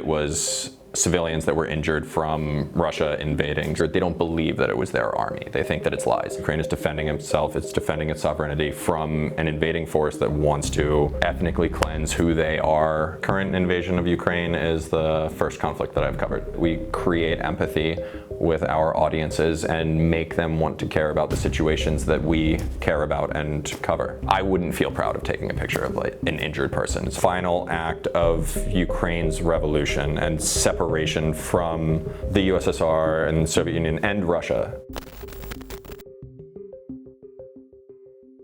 was civilians that were injured from Russia invading. They don't believe that it was their army. They think that it's lies. Ukraine is defending itself, it's defending its sovereignty from an invading force that wants to ethnically cleanse who they are. Current invasion of Ukraine is the first conflict that I've covered. We create empathy with our audiences and make them want to care about the situations that we care about and cover. I wouldn't feel proud of taking a picture of like an injured person. It's the final act of Ukraine's revolution and separation from the USSR and the Soviet Union and Russia.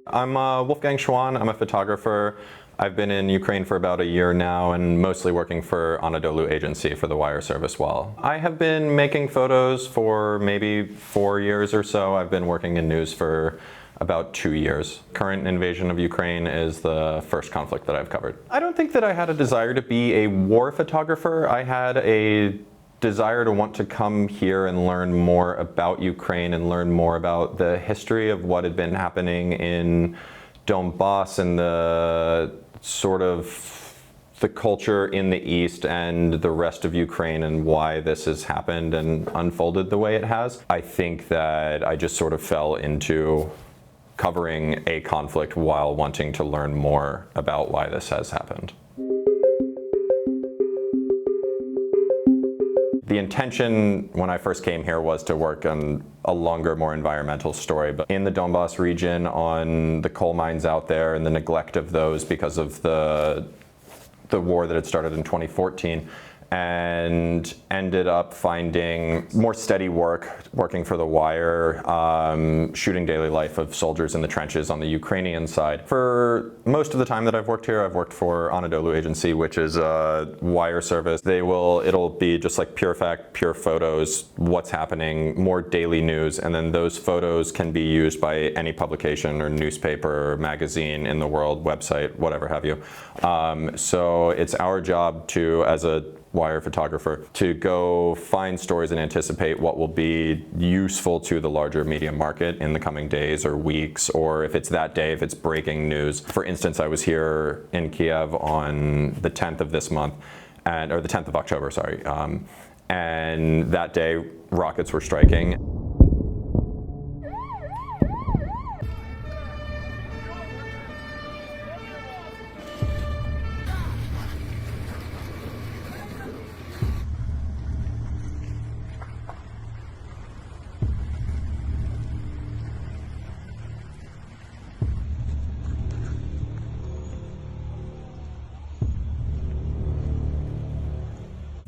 I'm Wolfgang Schwan. I'm a photographer. I've been in Ukraine for about a year now and mostly working for Anadolu agency for the wire service wall. I have been making photos for maybe 4 years or so. I've been working in news for about 2 years. Current invasion of Ukraine is the first conflict that I've covered. I don't think that I had a desire to be a war photographer. I had a desire to want to come here and learn more about Ukraine and learn more about the history of what had been happening in Donbass and the sort of the culture in the East and the rest of Ukraine and why this has happened and unfolded the way it has. I think that I just sort of fell into covering a conflict while wanting to learn more about why this has happened. The intention when I first came here was to work on a longer, more environmental story, but in the Donbass region, on the coal mines out there and the neglect of those because of the war that had started in 2014, and ended up finding more steady work, working for The Wire, shooting daily life of soldiers in the trenches on the Ukrainian side. For most of the time that I've worked here, I've worked for Anadolu agency, which is a wire service. It'll be just like pure fact, pure photos, what's happening, more daily news, and then those photos can be used by any publication or newspaper or magazine in the world, website, whatever have you. So it's our job to, as a wire photographer, to go find stories and anticipate what will be useful to the larger media market in the coming days or weeks, or if it's that day, if it's breaking news. For instance, I was here in Kiev on the 10th of this month, or the 10th of October, sorry, and that day rockets were striking.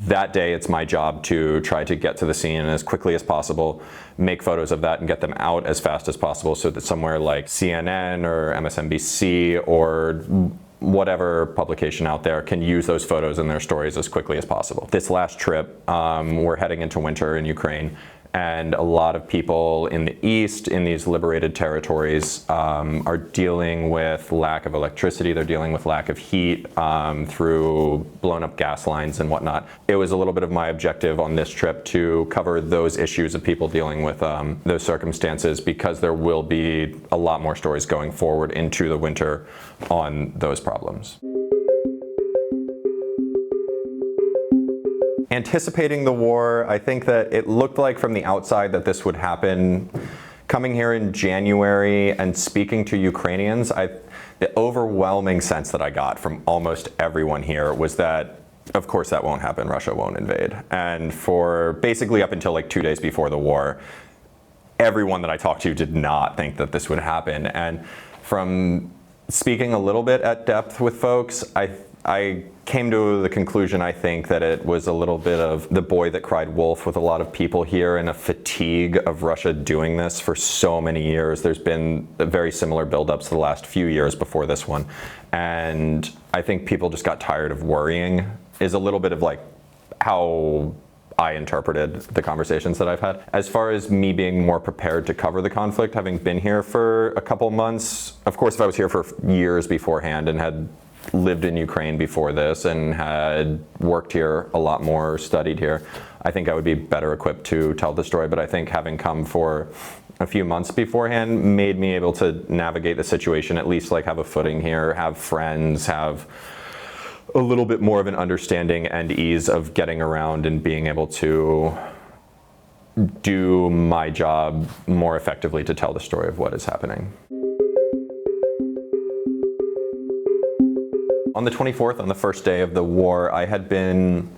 That day, it's my job to try to get to the scene as quickly as possible, make photos of that and get them out as fast as possible so that somewhere like CNN or MSNBC or whatever publication out there can use those photos in their stories as quickly as possible. This last trip, we're heading into winter in Ukraine, and a lot of people in the East, in these liberated territories, are dealing with lack of electricity. They're dealing with lack of heat through blown up gas lines and whatnot. It was a little bit of my objective on this trip to cover those issues of people dealing with those circumstances, because there will be a lot more stories going forward into the winter on those problems. Anticipating the war, I think that it looked like from the outside that this would happen. Coming here in January and speaking to Ukrainians, the overwhelming sense that I got from almost everyone here was that, of course, that won't happen. Russia won't invade. And for basically up until like 2 days before the war, everyone that I talked to did not think that this would happen. And from speaking a little bit at depth with folks, I came to the conclusion, I think, that it was a little bit of the boy that cried wolf with a lot of people here, and a fatigue of Russia doing this for so many years. There's been very similar buildups the last few years before this one. And I think people just got tired of worrying, is a little bit of like how I interpreted the conversations that I've had. As far as me being more prepared to cover the conflict, having been here for a couple months, of course, if I was here for years beforehand and had lived in Ukraine before this and had worked here a lot more, studied here, I think I would be better equipped to tell the story. But I think having come for a few months beforehand made me able to navigate the situation, at least like have a footing here, have friends, have a little bit more of an understanding and ease of getting around and being able to do my job more effectively to tell the story of what is happening. On the 24th, on the first day of the war, I had been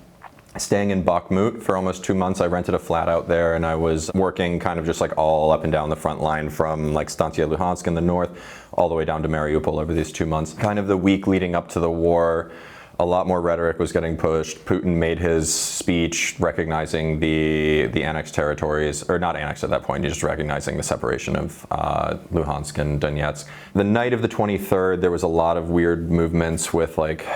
staying in Bakhmut for almost 2 months. I rented a flat out there, and I was working kind of just like all up and down the front line from like Stantia Luhansk in the north all the way down to Mariupol over these 2 months. Kind of the week leading up to the war, a lot more rhetoric was getting pushed. Putin made his speech recognizing the annexed territories, or not annexed at that point, he's just recognizing the separation of Luhansk and Donetsk. The night of the 23rd, there was a lot of weird movements with like,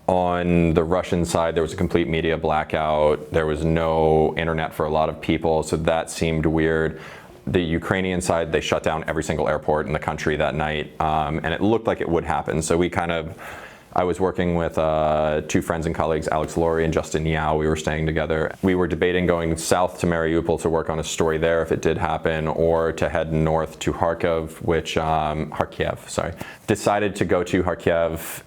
on the Russian side, there was a complete media blackout. There was no internet for a lot of people, so that seemed weird. The Ukrainian side, they shut down every single airport in the country that night, and it looked like it would happen. So I was working with 2 friends and colleagues, Alex Laurie and Justin Yao. We were staying together. We were debating going south to Mariupol to work on a story there if it did happen, or to head north to Kharkiv, Decided to go to Kharkiv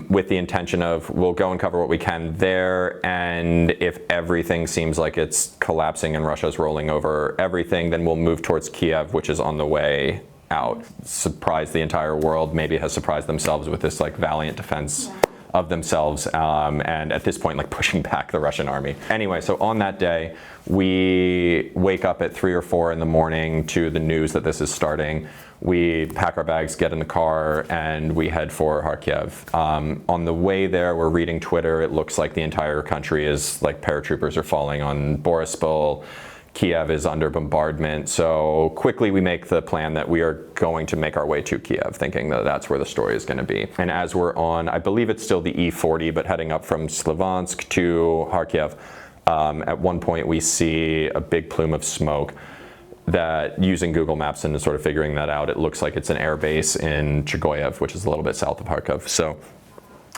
with the intention of, we'll go and cover what we can there, and if everything seems like it's collapsing and Russia's rolling over everything, then we'll move towards Kiev, which is on the way out. Surprise the entire world, maybe has surprised themselves with this like valiant defense of themselves, and at this point like pushing back the Russian army. Anyway, so on that day, we wake up at 3 or 4 in the morning to the news that this is starting. We pack our bags, get in the car, and we head for Kharkiv. On the way there, we're reading Twitter. It looks like the entire country is like paratroopers are falling on Borispol. Kiev is under bombardment. So quickly we make the plan that we are going to make our way to Kiev, thinking that that's where the story is going to be. And as we're on, I believe it's still the E40, but heading up from Slavyansk to Kharkiv, at one point we see a big plume of smoke that, using Google Maps and sort of figuring that out, it looks like it's an air base in Chigoyev, which is a little bit south of Kharkiv. So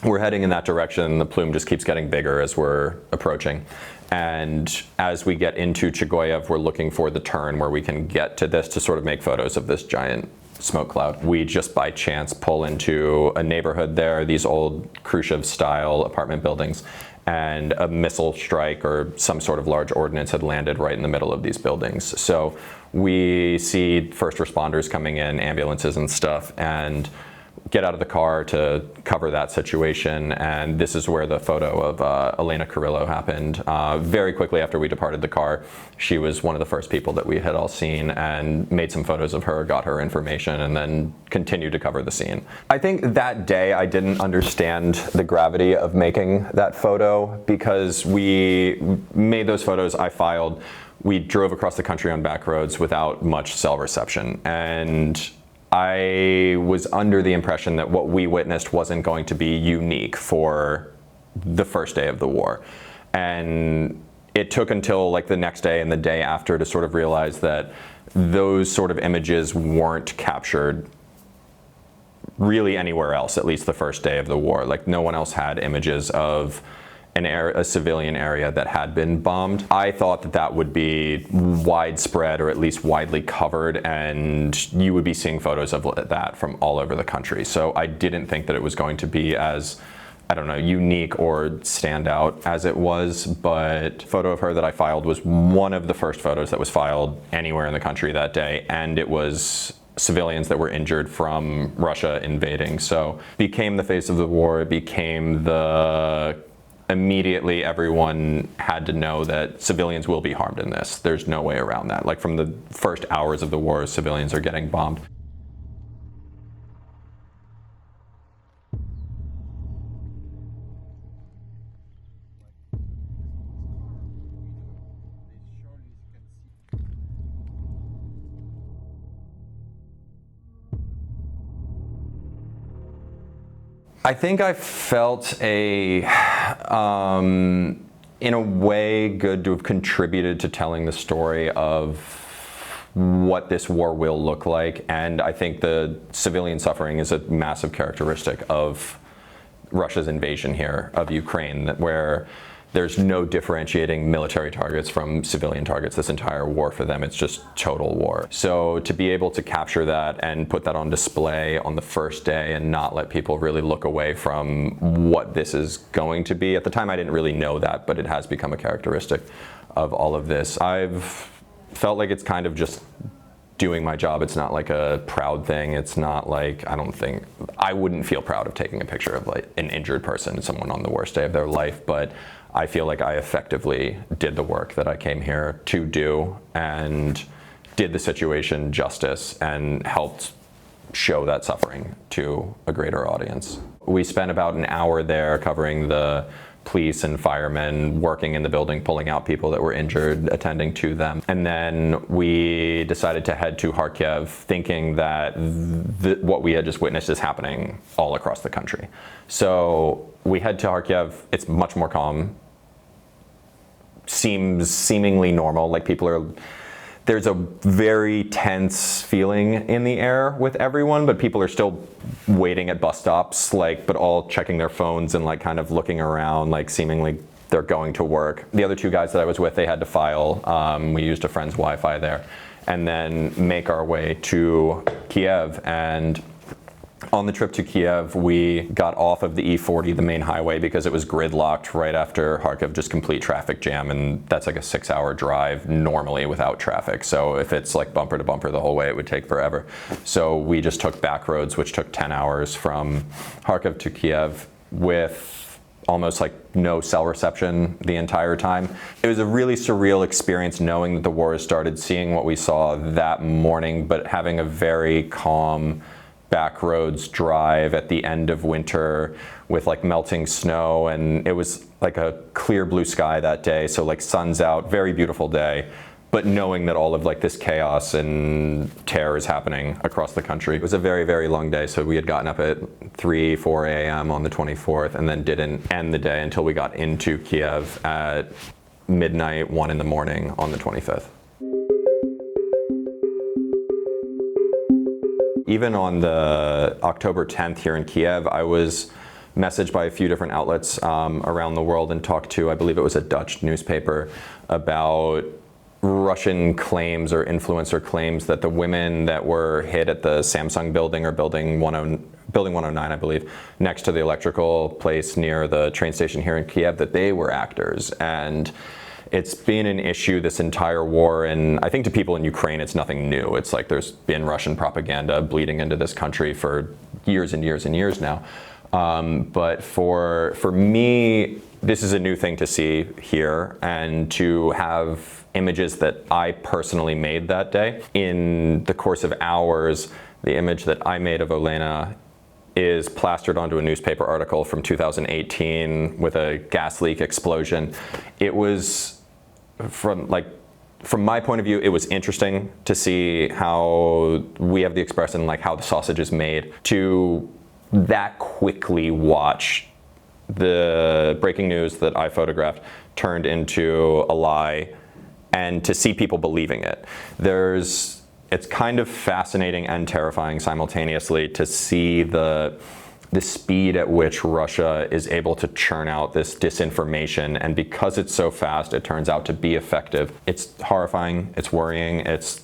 we're heading in that direction. The plume just keeps getting bigger as we're approaching. And as we get into Chigoyev, we're looking for the turn where we can get to this to sort of make photos of this giant smoke cloud. We just by chance pull into a neighborhood there, these old Khrushchev-style apartment buildings, and a missile strike or some sort of large ordnance had landed right in the middle of these buildings. So we see first responders coming in, ambulances and stuff, and get out of the car to cover that situation. And this is where the photo of Elena Carrillo happened. Very quickly after we departed the car, she was one of the first people that we had all seen, and made some photos of her, got her information, and then continued to cover the scene. I think that day I didn't understand the gravity of making that photo, because we made those photos, I filed, we drove across the country on back roads without much cell reception. And I was under the impression that what we witnessed wasn't going to be unique for the first day of the war. And it took until like the next day and the day after to sort of realize that those sort of images weren't captured really anywhere else, at least the first day of the war. Like, no one else had images of a civilian area that had been bombed. I thought that that would be widespread, or at least widely covered, and you would be seeing photos of that from all over the country. So I didn't think that it was going to be as, I don't know, unique or stand out as it was. But the photo of her that I filed was one of the first photos that was filed anywhere in the country that day, and it was civilians that were injured from Russia invading. So it became the face of the war. It became immediately everyone had to know that civilians will be harmed in this. There's no way around that. Like, from the first hours of the war, civilians are getting bombed. I think I felt in a way, good to have contributed to telling the story of what this war will look like. And I think the civilian suffering is a massive characteristic of Russia's invasion here of Ukraine, where There's no differentiating military targets from civilian targets. This entire war for them, it's just total war. So to be able to capture that and put that on display on the first day and not let people really look away from what this is going to be. At the time I didn't really know that, but it has become a characteristic of all of this. I've felt like it's kind of just doing my job. It's not like a proud thing. It's not like, I wouldn't feel proud of taking a picture of like an injured person, someone on the worst day of their life, but I feel like I effectively did the work that I came here to do and did the situation justice and helped show that suffering to a greater audience. We spent about an hour there covering the police and firemen working in the building, pulling out people that were injured, attending to them. And then we decided to head to Kharkiv, thinking that what we had just witnessed is happening all across the country. So we head to Kharkiv. It's much more calm. Seems seemingly normal, like there's a very tense feeling in the air with everyone, but people are still waiting at bus stops, but all checking their phones and kind of looking around, seemingly they're going to work. The other two guys that I was with, they had to file. We used a friend's Wi-Fi there, and then make our way to Kiev. And on the trip to Kiev, we got off of the E40, the main highway, because it was gridlocked right after Kharkiv, just complete traffic jam, and that's like a 6-hour drive normally without traffic. So if it's like bumper to bumper the whole way, it would take forever. So we just took back roads, which took 10 hours from Kharkiv to Kiev with almost like no cell reception the entire time. It was a really surreal experience knowing that the war has started, seeing what we saw that morning, but having a very calm back roads drive at the end of winter with melting snow, and it was like a clear blue sky that day, so sun's out, very beautiful day, but knowing that all of this chaos and terror is happening across the country. It was a very, very long day, so we had gotten up at 4 a.m. on the 24th and then didn't end the day until we got into Kiev at midnight, 1 in the morning on the 25th. Even on the October 10th here in Kiev, I was messaged by a few different outlets around the world and talked to, I believe it was a Dutch newspaper, about Russian claims or influencer claims that the women that were hit at the Samsung building, or building 109, I believe, next to the electrical place near the train station here in Kiev, that they were actors. And it's been an issue this entire war, and I think to people in Ukraine it's nothing new. It's like there's been Russian propaganda bleeding into this country for years and years and years now. But for me, this is a new thing to see here, and to have images that I personally made that day. In the course of hours, the image that I made of Olena is plastered onto a newspaper article from 2018 with a gas leak explosion. It was, from my point of view, it was interesting to see how we have the expression, how the sausage is made, to that quickly watch the breaking news that I photographed turned into a lie, and to see people believing it. It's kind of fascinating and terrifying simultaneously to see the speed at which Russia is able to churn out this disinformation, and because it's so fast, it turns out to be effective. It's horrifying, it's worrying, it's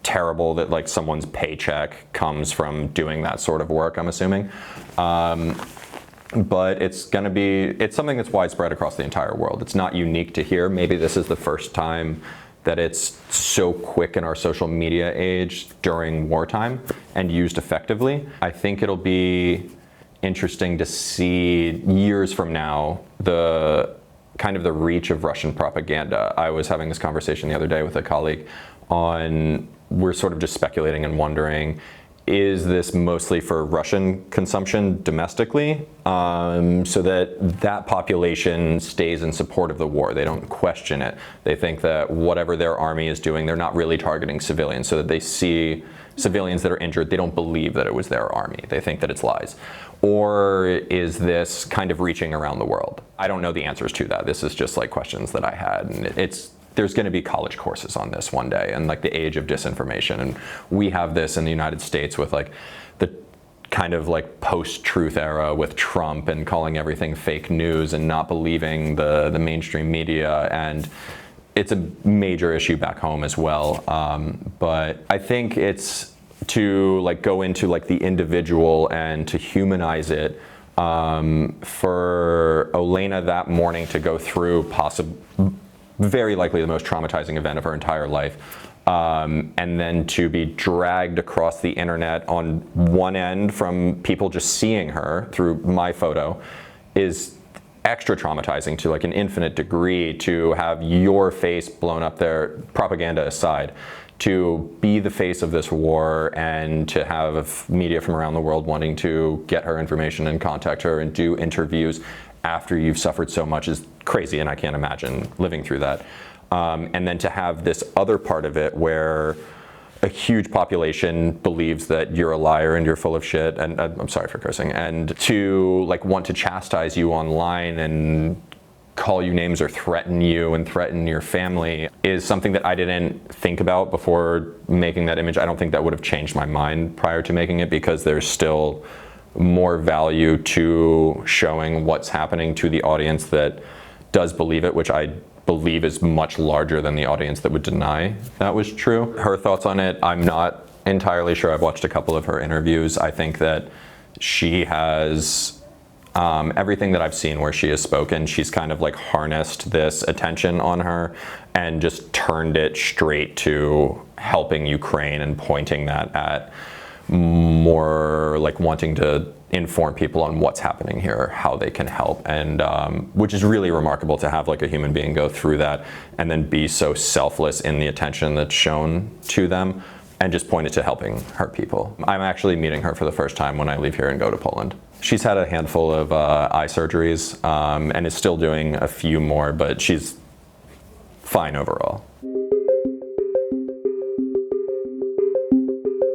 terrible that someone's paycheck comes from doing that sort of work, I'm assuming. But it's something that's widespread across the entire world. It's not unique to here. Maybe this is the first time that it's so quick in our social media age during wartime and used effectively. I think it'll be interesting to see years from now the reach of Russian propaganda. I was having this conversation the other day with a colleague we're sort of just speculating and wondering, is this mostly for Russian consumption domestically, so that population stays in support of the war? They don't question it. They think that whatever their army is doing, they're not really targeting civilians, so that they see civilians that are injured, they don't believe that it was their army. They think that it's lies. Or is this kind of reaching around the world? I don't know the answers to that. This is just questions that I had, and there's going to be college courses on this one day, and the age of disinformation. And we have this in the United States with the kind of like post-truth era with Trump and calling everything fake news and not believing the mainstream media, and it's a major issue back home as well. But I think it's to like go into like the individual and to humanize it. For Olena that morning to go through very likely the most traumatizing event of her entire life, and then to be dragged across the internet on one end from people just seeing her through my photo is extra traumatizing to like an infinite degree. To have your face blown up there, propaganda aside, to be the face of this war and to have media from around the world wanting to get her information and contact her and do interviews after you've suffered so much is crazy, and I can't imagine living through that. And then to have this other part of it where a huge population believes that you're a liar and you're full of shit, and I'm sorry for cursing, and to like want to chastise you online and call you names or threaten you and threaten your family is something that I didn't think about before making that image. I don't think that would have changed my mind prior to making it, because there's still more value to showing what's happening to the audience that does believe it, which I believe is much larger than the audience that would deny that was true. Her thoughts on it, I'm not entirely sure. I've watched a couple of her interviews. I think that she has everything that I've seen where she has spoken, she's kind of like harnessed this attention on her and just turned it straight to helping Ukraine and pointing that at more like wanting to inform people on what's happening here, how they can help, and which is really remarkable to have like a human being go through that and then be so selfless in the attention that's shown to them and just point it to helping her people. I'm actually meeting her for the first time when I leave here and go to Poland. She's had a handful of eye surgeries and is still doing a few more, but she's fine overall.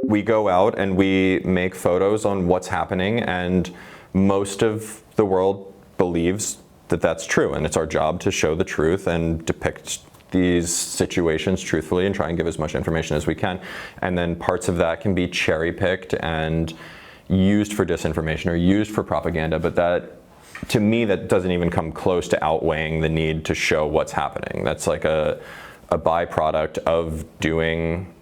We go out and we make photos on what's happening, and most of the world believes that that's true, and it's our job to show the truth and depict these situations truthfully and try and give as much information as we can. And then parts of that can be cherry-picked and used for disinformation or used for propaganda, but that, to me, that doesn't even come close to outweighing the need to show what's happening. That's like a byproduct of doing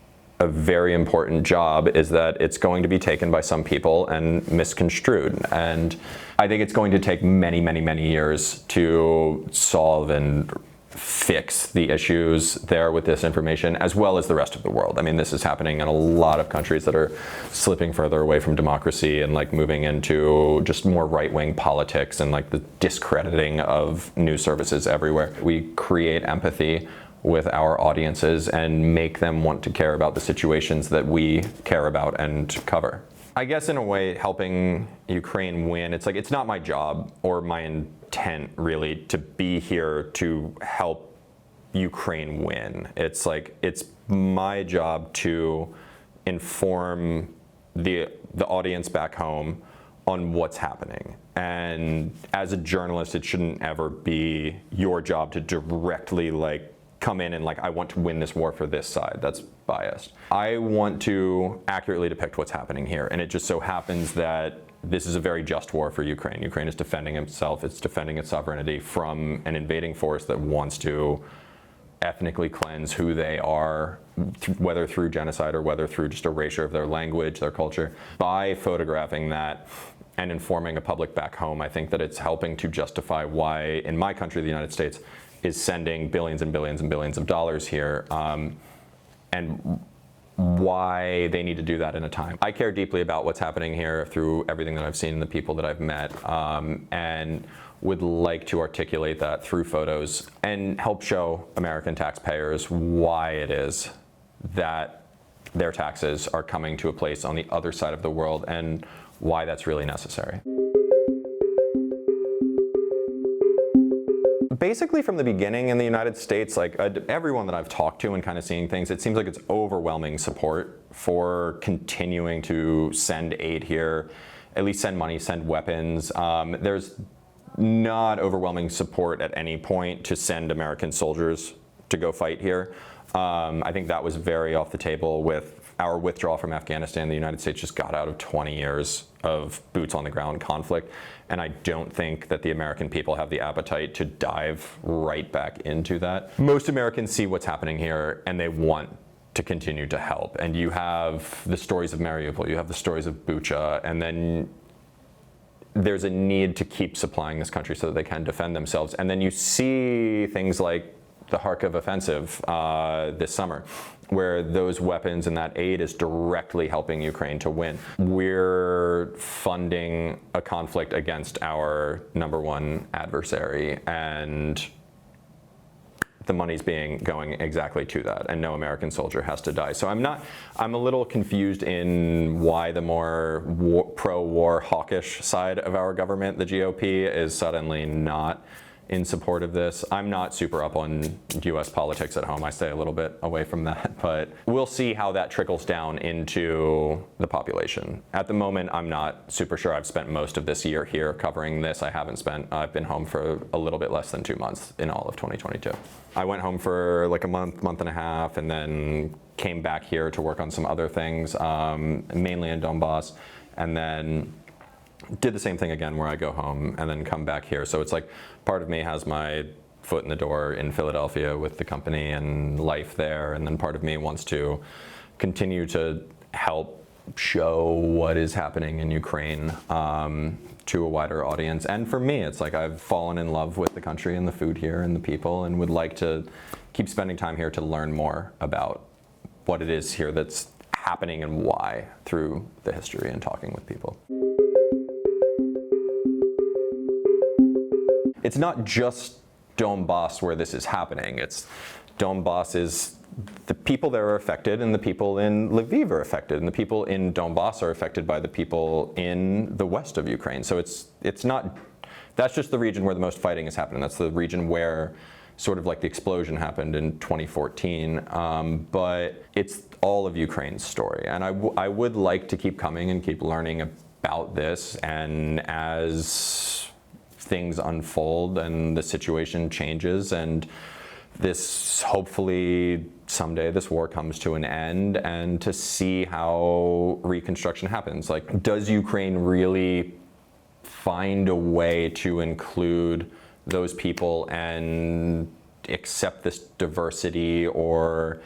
a very important job, is that it's going to be taken by some people and misconstrued. And I think it's going to take many, many, many years to solve and fix the issues there with this information, as well as the rest of the world. I mean, this is happening in a lot of countries that are slipping further away from democracy and like moving into just more right-wing politics and like the discrediting of news services everywhere. We create empathy with our audiences and make them want to care about the situations that we care about and cover. I guess in a way, helping Ukraine win, it's like, it's not my job or my intent really to be here to help Ukraine win. It's like, it's my job to inform the audience back home on what's happening. And as a journalist, it shouldn't ever be your job to directly like come in and like, I want to win this war for this side. That's biased. I want to accurately depict what's happening here, and it just so happens that this is a very just war for Ukraine. Ukraine is defending itself, it's defending its sovereignty from an invading force that wants to ethnically cleanse who they are, whether through genocide or whether through just erasure of their language, their culture. By photographing that and informing a public back home, I think that it's helping to justify why, in my country, the United States, is sending billions and billions and billions of dollars here, and why they need to do that in a time. I care deeply about what's happening here through everything that I've seen and the people that I've met, and would like to articulate that through photos and help show American taxpayers why it is that their taxes are coming to a place on the other side of the world and why that's really necessary. Basically from the beginning in the United States, like everyone that I've talked to and kind of seeing things, it seems like it's overwhelming support for continuing to send aid here, at least send money, send weapons. There's not overwhelming support at any point to send American soldiers to go fight here. I think that was very off the table with our withdrawal from Afghanistan, the United States just got out of 20 years of boots on the ground conflict. And I don't think that the American people have the appetite to dive right back into that. Most Americans see what's happening here and they want to continue to help. And you have the stories of Mariupol, you have the stories of Bucha, and then there's a need to keep supplying this country so that they can defend themselves. And then you see things like the Kharkiv offensive this summer, where those weapons and that aid is directly helping Ukraine to win. We're funding a conflict against our number one adversary, and the money's going exactly to that, and no American soldier has to die. So I'm a little confused in why the more pro-war hawkish side of our government, the GOP, is suddenly not in support of this. I'm not super up on US politics at home. I stay a little bit away from that, but we'll see how that trickles down into the population. At the moment, I'm not super sure. I've spent most of this year here covering this. I've been home for a little bit less than 2 months in all of 2022. I went home for like a month and a half, and then came back here to work on some other things, mainly in Donbass, and then did the same thing again where I go home and then come back here. So it's like part of me has my foot in the door in Philadelphia with the company and life there, and then part of me wants to continue to help show what is happening in Ukraine to a wider audience. And for me, it's like I've fallen in love with the country and the food here and the people, and would like to keep spending time here to learn more about what it is here that's happening and why through the history and talking with people. It's not just Donbass where this is happening. It's Donbass is the people there are affected, and the people in Lviv are affected, and the people in Donbass are affected by the people in the west of Ukraine. So it's not, that's just the region where the most fighting is happening. That's the region where sort of like the explosion happened in 2014. But it's all of Ukraine's story. And I would like to keep coming and keep learning about this, and as things unfold and the situation changes, and this, hopefully someday this war comes to an end, and to see how reconstruction happens. Like, does Ukraine really find a way to include those people and accept this diversity, or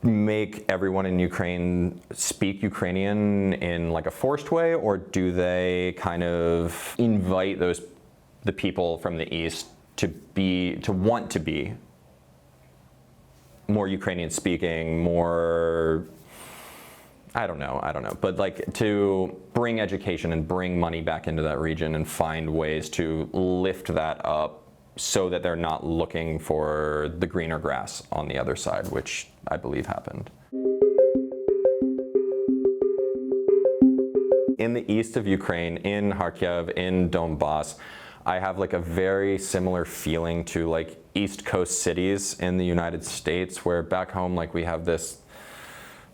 make everyone in Ukraine speak Ukrainian in like a forced way, or do they kind of invite the people from the East to want to be more Ukrainian speaking, more, I don't know, but like to bring education and bring money back into that region and find ways to lift that up so that they're not looking for the greener grass on the other side, which I believe happened. In the east of Ukraine, in Kharkiv, in Donbass, I have like a very similar feeling to like East Coast cities in the United States, where back home, like we have this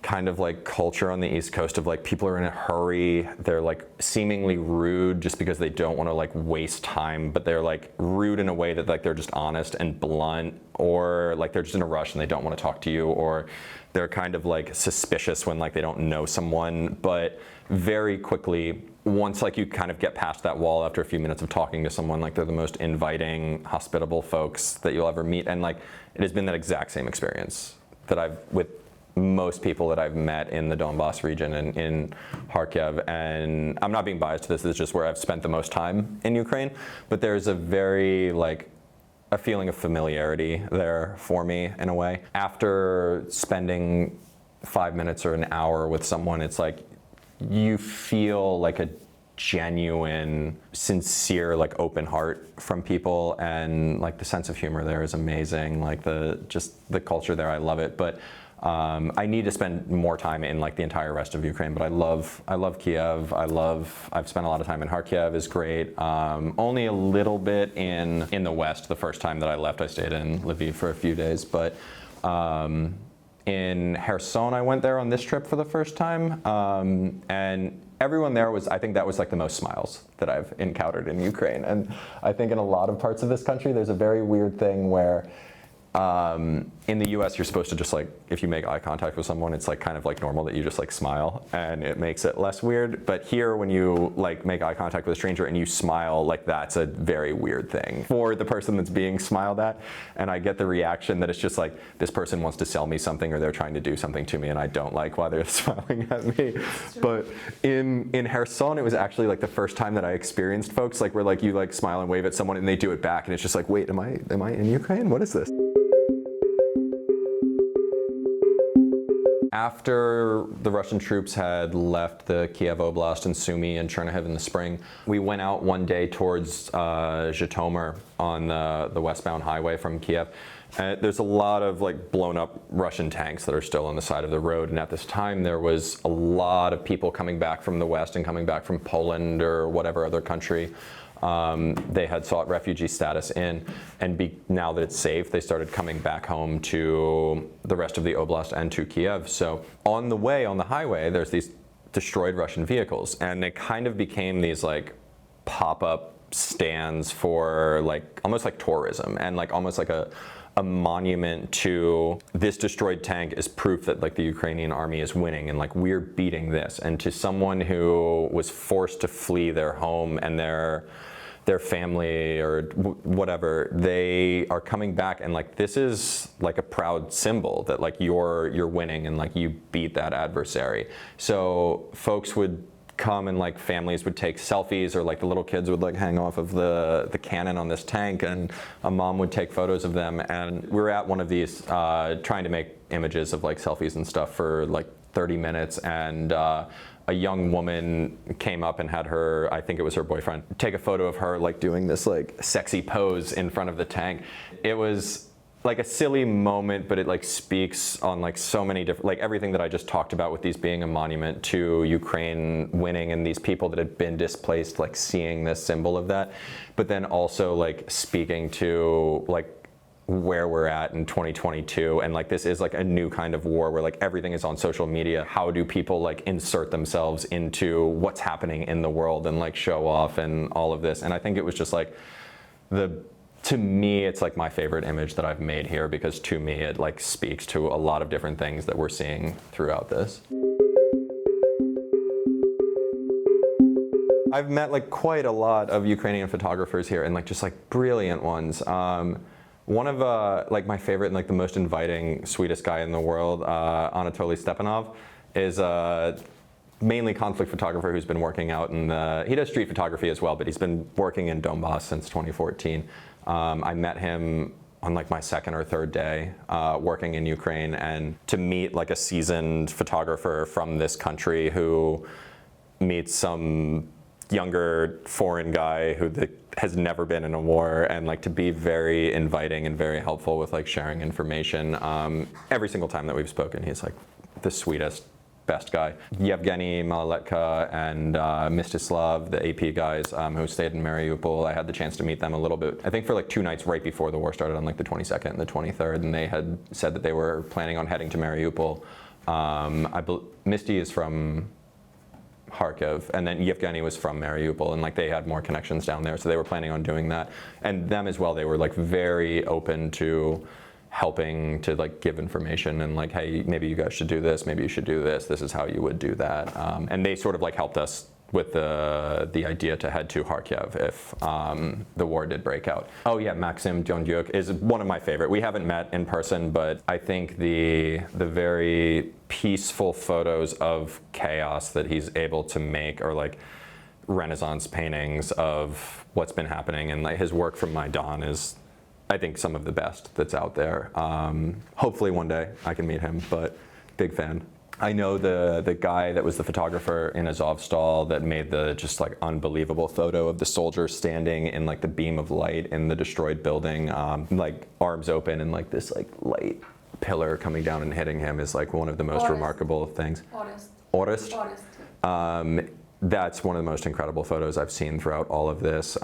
kind of like culture on the East Coast of like people are in a hurry, they're like seemingly rude just because they don't want to like waste time, but they're like rude in a way that like they're just honest and blunt, or like they're just in a rush and they don't want to talk to you, or they're kind of like suspicious when like they don't know someone. But very quickly, once like you kind of get past that wall after a few minutes of talking to someone, like they're the most inviting, hospitable folks that you'll ever meet. And like it has been that exact same experience that I've with most people that I've met in the Donbass region and in Kharkiv. And I'm not being biased to this is just where I've spent the most time in Ukraine, but there's a very like a feeling of familiarity there for me in a way. After spending 5 minutes or an hour with someone, it's like you feel like a genuine, sincere, like open heart from people, and like the sense of humor there is amazing. Like the culture there, I love it. But I need to spend more time in like the entire rest of Ukraine, but I love Kiev. I've spent a lot of time in Kharkiv, is great. Only a little bit in the west. The first time that I left, I stayed in Lviv for a few days, but in Kherson, I went there on this trip for the first time, and everyone there I think that was like the most smiles that I've encountered in Ukraine. And I think in a lot of parts of this country, there's a very weird thing where In the US, you're supposed to just like, if you make eye contact with someone, it's like kind of like normal that you just like smile, and it makes it less weird. But here, when you like make eye contact with a stranger and you smile, like that's a very weird thing for the person that's being smiled at. And I get the reaction that it's just like, this person wants to sell me something, or they're trying to do something to me, and I don't like why they're smiling at me. But in Kherson, it was actually like the first time that I experienced folks like where like you like smile and wave at someone and they do it back, and it's just like, wait, am I in Ukraine? What is this? After the Russian troops had left the Kiev Oblast and Sumy and Chernihiv in the spring, we went out one day towards Zhytomyr on the westbound highway from Kiev. There's a lot of like blown up Russian tanks that are still on the side of the road, and at this time there was a lot of people coming back from the west and coming back from Poland or whatever other country they had sought refugee status in, and now that it's safe, they started coming back home to the rest of the oblast and to Kiev. So on the way, on the highway, there's these destroyed Russian vehicles, and they kind of became these like pop-up stands for like almost like tourism, and like almost like a monument to this destroyed tank is proof that like the Ukrainian army is winning, and like we're beating this. And to someone who was forced to flee their home and their family or whatever, they are coming back, and like this is like a proud symbol that like you're winning and like you beat that adversary. So folks would come, and like families would take selfies, or like the little kids would like hang off of the cannon on this tank, and a mom would take photos of them. And we were at one of these trying to make images of like selfies and stuff for like 30 minutes, and a young woman came up and had her, I think it was her boyfriend, take a photo of her like doing this like sexy pose in front of the tank. It was like a silly moment, but it like speaks on like so many different, like everything that I just talked about with these being a monument to Ukraine winning and these people that had been displaced, like seeing this symbol of that, but then also like speaking to like where we're at in 2022, and like this is like a new kind of war where like everything is on social media. How do people like insert themselves into what's happening in the world and like show off and all of this? And I think it was just like to me, it's like my favorite image that I've made here, because to me it like speaks to a lot of different things that we're seeing throughout this. I've met like quite a lot of Ukrainian photographers here, and like just like brilliant ones. One of like my favorite and like the most inviting, sweetest guy in the world, Anatoly Stepanov, is a mainly conflict photographer who's been working out in he does street photography as well, but he's been working in Donbass since 2014. I met him on like my second or third day working in Ukraine, and to meet like a seasoned photographer from this country who meets some younger foreign guy who has never been in a war, and like to be very inviting and very helpful with like sharing information. Every single time that we've spoken, he's like the sweetest, best guy. Yevgeny Malaletka and Mstislav, the AP guys who stayed in Mariupol, I had the chance to meet them a little bit, I think for like 2 nights right before the war started, on like the 22nd and the 23rd, and they had said that they were planning on heading to Mariupol. Misty is from Kharkiv, and then Yevgeny was from Mariupol, and like they had more connections down there, so they were planning on doing that. And them as well, they were like very open to helping to like give information and like, hey, maybe you guys should do this, maybe you should do this, this is how you would do that. And they sort of like helped us with the idea to head to Kharkiv if the war did break out. Oh yeah, Maxim Dyondyuk is one of my favorite. We haven't met in person, but I think the very peaceful photos of chaos that he's able to make are like Renaissance paintings of what's been happening, and like his work from Maidan is, I think, some of the best that's out there. Hopefully one day I can meet him, but big fan. I know the guy that was the photographer in Azovstal that made the just like unbelievable photo of the soldier standing in like the beam of light in the destroyed building, like arms open, and like this like light pillar coming down and hitting him is like one of the most remarkable things. Orest. That's one of the most incredible photos I've seen throughout all of this.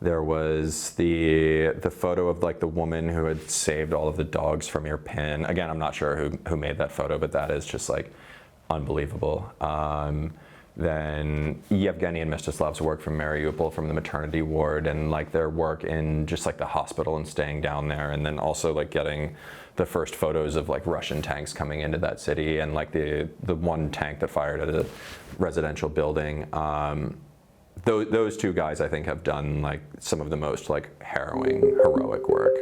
There was the photo of like the woman who had saved all of the dogs from Irpin. Again, I'm not sure who made that photo, but that is just like unbelievable. then Yevgeny and Mstislav's work from Mariupol, from the maternity ward, and like their work in just like the hospital and staying down there, and then also like getting the first photos of like Russian tanks coming into that city, and like the one tank that fired at a residential building. Those two guys, I think, have done like some of the most like harrowing, heroic work.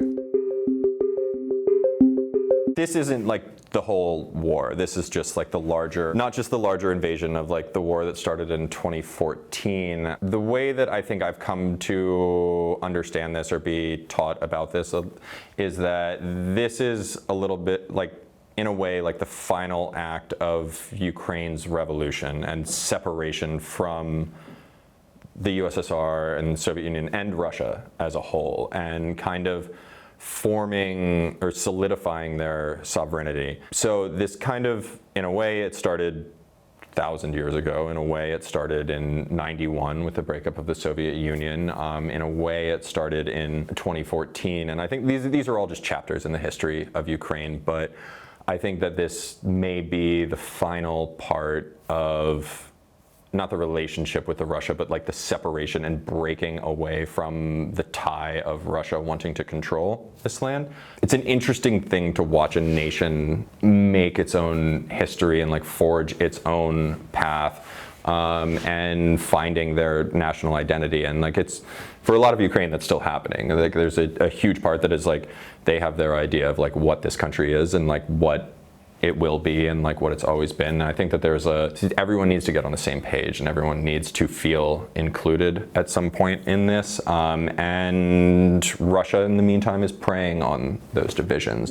This isn't like the whole war. This is just like the larger, not just the larger invasion of like the war that started in 2014. The way that I think I've come to understand this or be taught about this is that this is a little bit like, in a way, like the final act of Ukraine's revolution and separation from the USSR and the Soviet Union and Russia as a whole, and kind of forming or solidifying their sovereignty. So this kind of, in a way, it started 1,000 years ago. In a way, it started in '91 with the breakup of the Soviet Union. In a way, it started in 2014. And I think these are all just chapters in the history of Ukraine, but I think that this may be the final part of not the relationship with Russia, but like the separation and breaking away from the tie of Russia wanting to control this land. It's an interesting thing to watch a nation make its own history and like forge its own path, and finding their national identity. And like, it's, for a lot of Ukraine, that's still happening. Like, there's a huge part that is like, they have their idea of like what this country is and like what it will be and like what it's always been. And I think that everyone needs to get on the same page, and everyone needs to feel included at some point in this. And Russia, in the meantime, is preying on those divisions.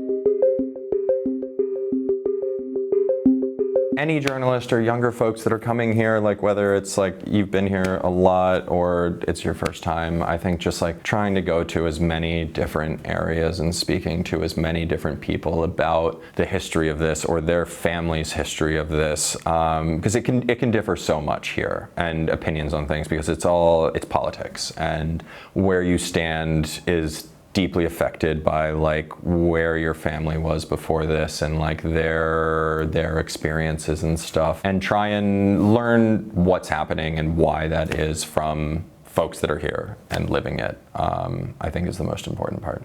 Any journalist or younger folks that are coming here, like whether it's like you've been here a lot or it's your first time, I think just like trying to go to as many different areas and speaking to as many different people about the history of this or their family's history of this, because it can differ so much here, and opinions on things, because it's politics, and where you stand is deeply affected by like where your family was before this and like their experiences and stuff, and try and learn what's happening and why that is from folks that are here and living it, I think is the most important part.